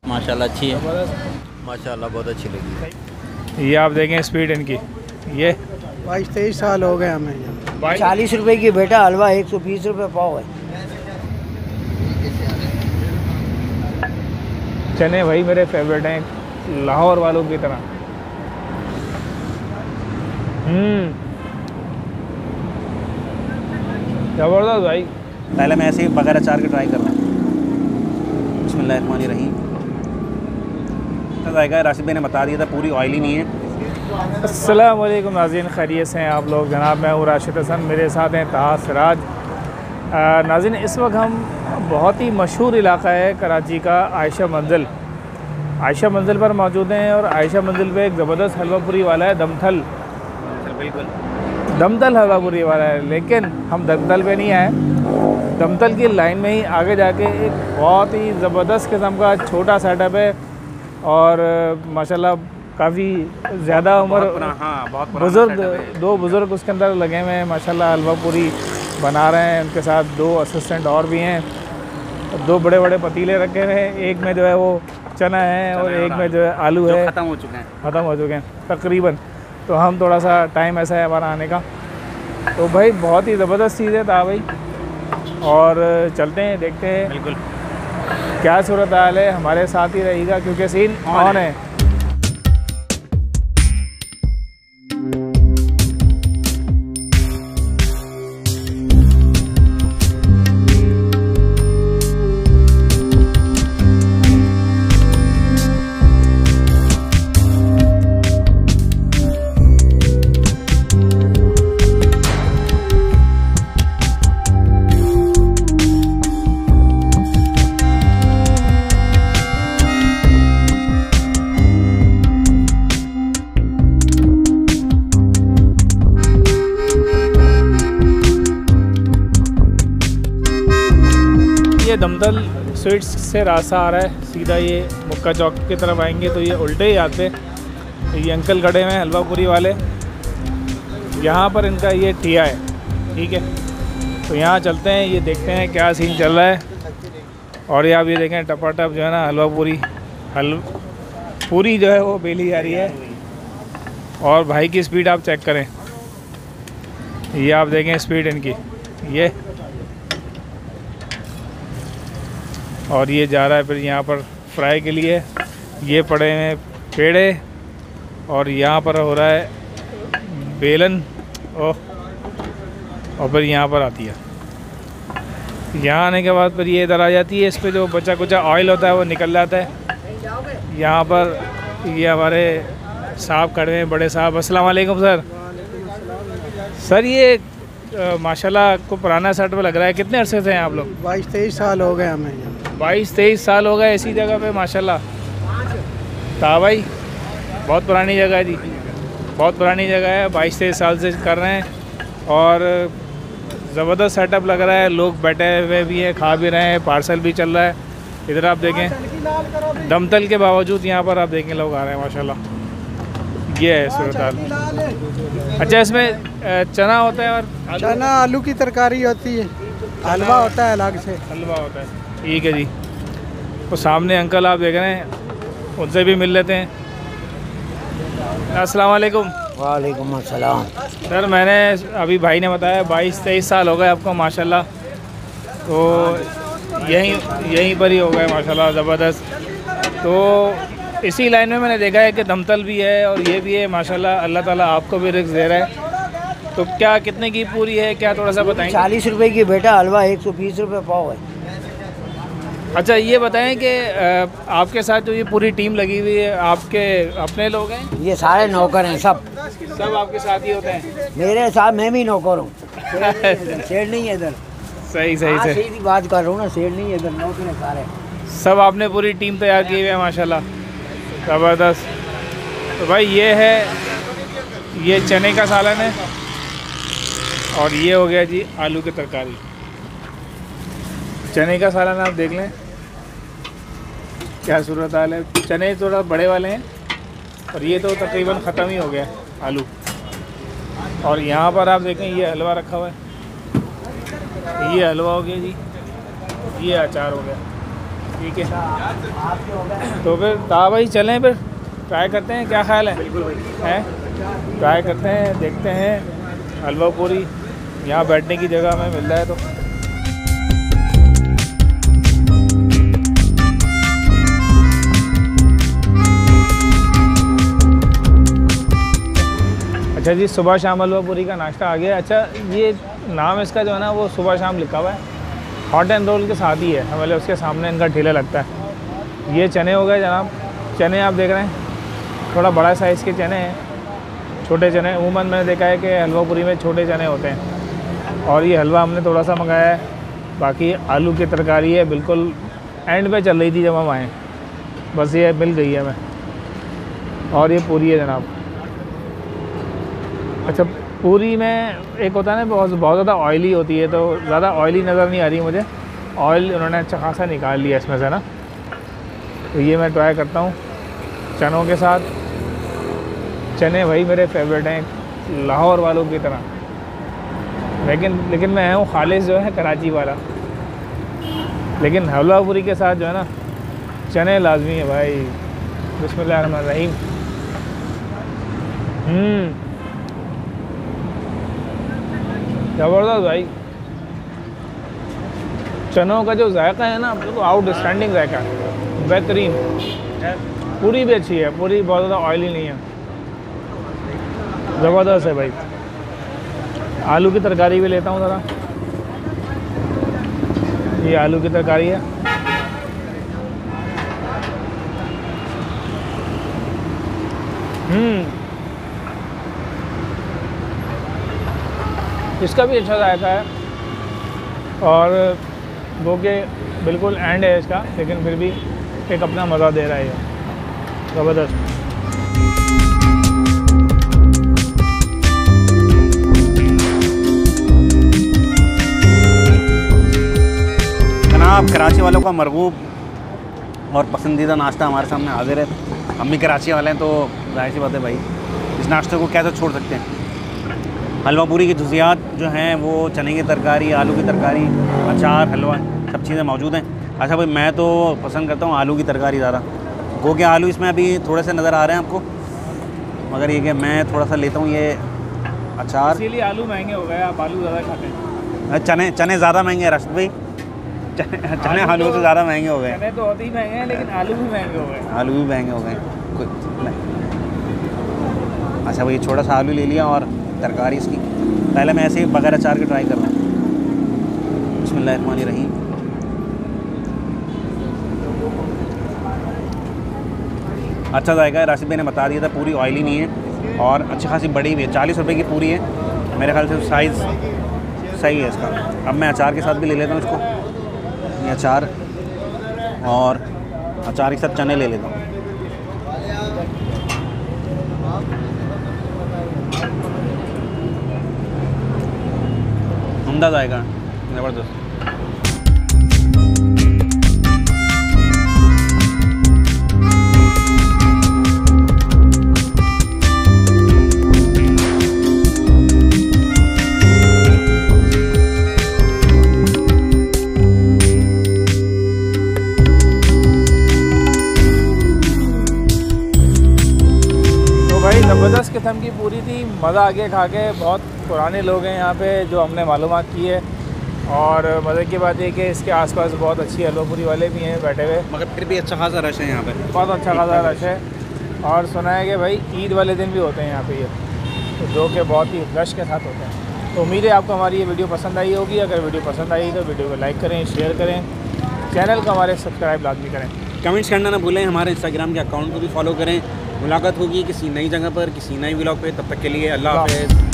माशाल्लाह अच्छी है, माशाल्लाह बहुत अच्छी लगी। ये आप देखें स्पीड इनकी, ये 22-23 साल हो गए हमें। 40 रुपए की बेटा हलवा 120 रुपए पाव है। चने भाई मेरे फेवरेट हैं, लाहौर वालों की तरह। ज़बरदस्त भाई। पहले मैं ऐसे ही बगैर अचार के ट्राई कर रहा हूँ। बिस्मिल्लाहिर्रहमानिर्रहीम। जाएगा राशिद भाई ने बता दिया था, पूरी ऑयली नहीं है। अस्सलाम वालेकुम नाज़रीन, खैरियत से हैं आप लोग। जनाब मैं हूँ राशिद हसन, मेरे साथ हैं ताहा सिराज। नाज़रीन इस वक्त हम बहुत ही मशहूर इलाका है कराची का आयशा मंजिल, आयशा मंजिल पर मौजूद हैं। और आयशा मंजिल पे एक ज़बरदस्त हलवापुरी वाला है, दमथल। बिल्कुल दमथल हलवापुरी वाला है, लेकिन हम दमथल पे नहीं आए। दमथल की लाइन में ही आगे जाके एक बहुत ही ज़बरदस्त किस्म का छोटा सेटअप है और माशाल्लाह काफ़ी ज़्यादा उम्र, बुज़ुर्ग, दो बुज़ुर्ग उसके अंदर लगे हुए हैं माशाल्लाह, हलवापुरी बना रहे हैं। उनके साथ दो असिस्टेंट और भी हैं। दो बड़े बड़े पतीले रखे हुए हैं, एक में जो है वो चना है और एक में जो है आलू है। ख़त्म हो चुके हैं तकरीबन। तो हम थोड़ा सा टाइम ऐसा है हमारा आने का, तो भाई बहुत ही ज़बरदस्त चीज़ है था भाई। और चलते हैं, देखते हैं बिल्कुल क्या सूरत हाल है। हमारे साथ ही रहेगा क्योंकि सीन ऑन है। ये दमदल स्वीट्स से रास्ता आ रहा है, सीधा ये मुक्का चौक की तरफ आएंगे तो ये उल्टे ही आते। ये अंकल खड़े हुए हैं हलवापुरी वाले, यहाँ पर इनका ये ठिया है, ठीक है। तो यहाँ चलते हैं, ये देखते हैं क्या सीन चल रहा है। और ये आप ये देखें टपाटप जो है ना हलवापुरी पूरी जो है वो बेली जा रही है। और भाई की स्पीड आप चेक करें, ये आप देखें स्पीड इनकी, ये और ये जा रहा है फिर यहाँ पर फ्राई के लिए। ये पड़े हैं पेड़े और यहाँ पर हो रहा है बेलन। और फिर यहाँ पर आती है, यहाँ आने के बाद फिर ये इधर आ जाती है। इस पर जो बचा कुचा ऑयल होता है वो निकल जाता है। यहाँ पर ये हमारे साहब खड़े हैं, बड़े साहब। अस्सलाम वालेकुम सर। सर ये माशाल्लाह आपको पुराना सेट पे लग रहा है, कितने अरसे से हैं आप लोग? 22-23 साल हो गए हमें। 22-23 साल हो गए इसी जगह पे माशाल्लाह। ता भाई बहुत पुरानी जगह है जी, बहुत पुरानी जगह है। 22-23 साल से कर रहे हैं और ज़बरदस्त सेटअप लग रहा है। लोग बैठे हुए भी हैं, खा भी रहे हैं, पार्सल भी चल रहा है। इधर आप देखें दमतल के बावजूद यहाँ पर आप देखें लोग आ रहे हैं माशाल्लाह। ये है सूरत हाल। अच्छा इसमें चना होता है और चना आलू की तरकारी होती है, हलवा होता है अलग से। हलवा होता है, ठीक है जी। तो सामने अंकल आप देख रहे हैं, उनसे भी मिल लेते हैं। अस्सलाम वालेकुम। वालेकुम अस्सलाम। सर मैंने अभी भाई ने बताया 22-23 साल हो गए आपको माशाल्लाह, तो यहीं पर ही हो गए माशाल्लाह, ज़बरदस्त। तो इसी लाइन में मैंने देखा है कि दमतल भी है और ये भी है माशाल्लाह। अल्लाह ताला आपको भी रिज़्क़ दे रहा है। तो क्या कितने की पूरी है, क्या थोड़ा सा बताएं? 40 रुपए की बेटा हलवा 120 रुपए पाव है। अच्छा ये बताएं कि आपके साथ जो ये पूरी टीम लगी हुई है, आपके अपने लोग हैं? ये सारे नौकर हैं, सब आपके साथ ही होते हैं? मेरे साथ मैं भी नौकर हूँ। शेर नहीं है इधर। सही सीधी बात कर रहा हूँ ना, शेर नहीं है इधर, नौकर हैं सारे। सब आपने पूरी टीम तैयार की हुई है माशाल्लाह, ज़बरदस्त। तो भाई ये है, ये चने का सालन है और ये हो गया जी आलू की तरकारी। चने का सालन आप देख लें क्या सूरत हाल है। चने थोड़ा बड़े वाले हैं और ये तो तकरीबन ख़त्म ही हो गया आलू। और यहाँ पर आप देखें ये हलवा रखा हुआ है, ये हलवा हो गया जी, ये अचार हो गया। ठीक है, तो फिर ता भाई चलें, फिर ट्राई करते हैं, क्या ख्याल है? बिल्कुल भाई, हैं ट्राई करते हैं, देखते हैं हलवा पूरी यहाँ बैठने की जगह हमें मिल रहा है तो। अच्छा जी, सुबह शाम हलवा पूरी का नाश्ता आ गया। अच्छा, ये नाम इसका जो है ना वो सुबह शाम लिखा हुआ है, हॉट एंड रोल के साथ ही है, मतलब उसके सामने इनका ठेला लगता है। ये चने हो गए जनाब, चने आप देख रहे हैं, थोड़ा बड़ा साइज़ के चने हैं, छोटे चने। अमूमन मैंने देखा है कि हलवा पूरी में छोटे चने होते हैं, और ये हलवा हमने थोड़ा सा मंगाया है। बाकी आलू की तरकारी है, बिल्कुल एंड पे चल रही थी जब हम आए, बस ये मिल गई है हमें। और ये पूरी है जनाब। अच्छा, पूरी में एक होता है ना बहुत ज़्यादा ऑयली होती है, तो ज़्यादा ऑयली नज़र नहीं आ रही मुझे। ऑयल उन्होंने अच्छा खासा निकाल लिया इसमें से ना, तो ये मैं ट्राई करता हूँ चनों के साथ। चने भाई मेरे फेवरेट हैं लाहौर वालों की तरह, लेकिन मैं हूँ खालिस जो है कराची वाला। लेकिन हलवा पूरी के साथ जो है ना चने लाजमी है भाई। बिस्मिल्लाहिर्रहमानिर्रहीम। ज़बरदस्त भाई, चनों का जो जायका है ना बिल्कुल आउटस्टैंडिंग जायका है, बेहतरीन। पूरी भी अच्छी है, पूरी बहुत ज़्यादा ऑयली नहीं है, ज़बरदस्त है भाई। आलू की तरकारी भी लेता हूँ ज़रा, ये आलू की तरकारी है। इसका भी अच्छा जायका है, और वो के बिल्कुल एंड है इसका, लेकिन फिर भी एक अपना मज़ा दे रहा है ये, ज़बरदस्त। जनाब, कराची वालों का मरगूब और पसंदीदा नाश्ता हमारे सामने हाजिर है। हम भी कराची वाले हैं, तो जाहिर सी बात है भाई, इस नाश्ते को कैसे छोड़ सकते हैं। हलवा पूरी की जुज़ियात जो हैं वो चने की तरकारी, आलू की तरकारी, अचार, हलवा, सब चीज़ें मौजूद हैं। अच्छा भाई, मैं तो पसंद करता हूँ आलू की तरकारी ज़्यादा, गो के आलू इसमें अभी थोड़े से नज़र आ रहे हैं आपको, मगर ये कि मैं थोड़ा सा लेता हूँ ये अचार। इसीलिए आलू महंगे हो गए, आप आलू ज़्यादा खाते हैं। चने ज़्यादा महंगे हैं राशिद भाई, चने आलू से ज़्यादा महंगे हो गए। चने तो होते ही महंगे हैं, लेकिन आलू भी महंगे हो गए। आलू भी महंगे हो गए कोई नहीं। अच्छा भाई, छोटा सा आलू ले लिया और तरकारी इसकी। पहले मैं ऐसे ही बगैर अचार के ट्राई कर रहा हूँ। बिस्मिल्लाहिर्रहमानिर्रहीम। अच्छा जाएगा, राशिद भाई ने बता दिया था, पूरी ऑयली नहीं है और अच्छी खासी बड़ी भी है। 40 रुपये की पूरी है, मेरे ख्याल से साइज़ सही है इसका। अब मैं अचार के साथ भी ले लेता हूँ इसको, ये अचार, और अचार के साथ चने ले लेता हूँ। उम्दा जाएगा, ज़बरदस्त। भाई ज़बरदस्त किस्म की पूरी थी, मज़ा आ गया खा के। बहुत पुराने लोग हैं यहाँ पे जो हमने मालूमात की है, और मज़े की बात है कि इसके आसपास बहुत अच्छी हलवा पूरी वाले भी हैं बैठे हुए, मगर फिर भी अच्छा खासा रश है यहाँ पे, बहुत अच्छा खासा रश है। और सुना है कि भाई ईद वाले दिन भी होते हैं यहाँ पे ये, तो जो कि बहुत ही रश के साथ होते हैं। तो उम्मीद है आपको हमारी ये वीडियो पसंद आई होगी। अगर वीडियो पसंद आई तो वीडियो को लाइक करें, शेयर करें, चैनल को हमारे सब्सक्राइब लाजमी करें, कमेंट्स करना ना भूलें। हमारे इंस्टाग्राम के अकाउंट को भी फॉलो करें। मुलाकात होगी किसी नई जगह पर, किसी नई व्लॉग पे। तब तक के लिए अल्लाह हाफ़िज़।